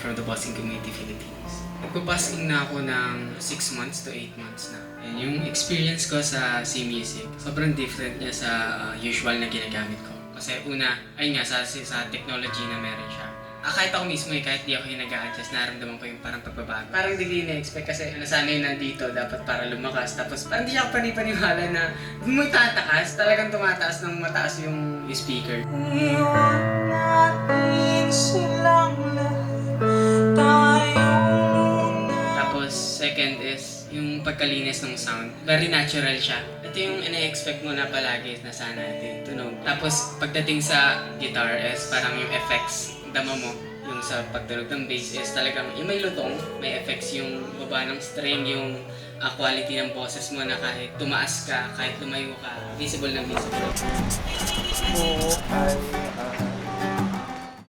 from the Bossing Community Philippines. Nagpa-busking na ako ng 6 months to 8 months na. And yung experience ko sa C-Music, sobrang different niya sa usual na ginagamit ko. Kasi una, ayun nga, sa technology na meron siya. Kahit ako mismo kahit di ako yung nag-a-adjust, naramdaman ko yung parang pagbabago. Parang di ko na-expect kasi nasanay na dito, dapat para lumakas. Tapos parang di ako panipaniwala na may tataas, talagang tumataas ng mataas yung speaker. Iwan natin silang lahat, Tapos second is yung pagkalinis ng sound. Very natural siya. Ito yung ina-expect mo na palagi na sana natin tunog. Tapos pagdating sa guitar is parang yung effects dama mo, yung sa pagtunog ng bass is talagang yung may lutong, may effects yung baba ng string, yung quality ng boses mo na kahit tumaas ka, kahit lumayo ka, visible na visible. buhay.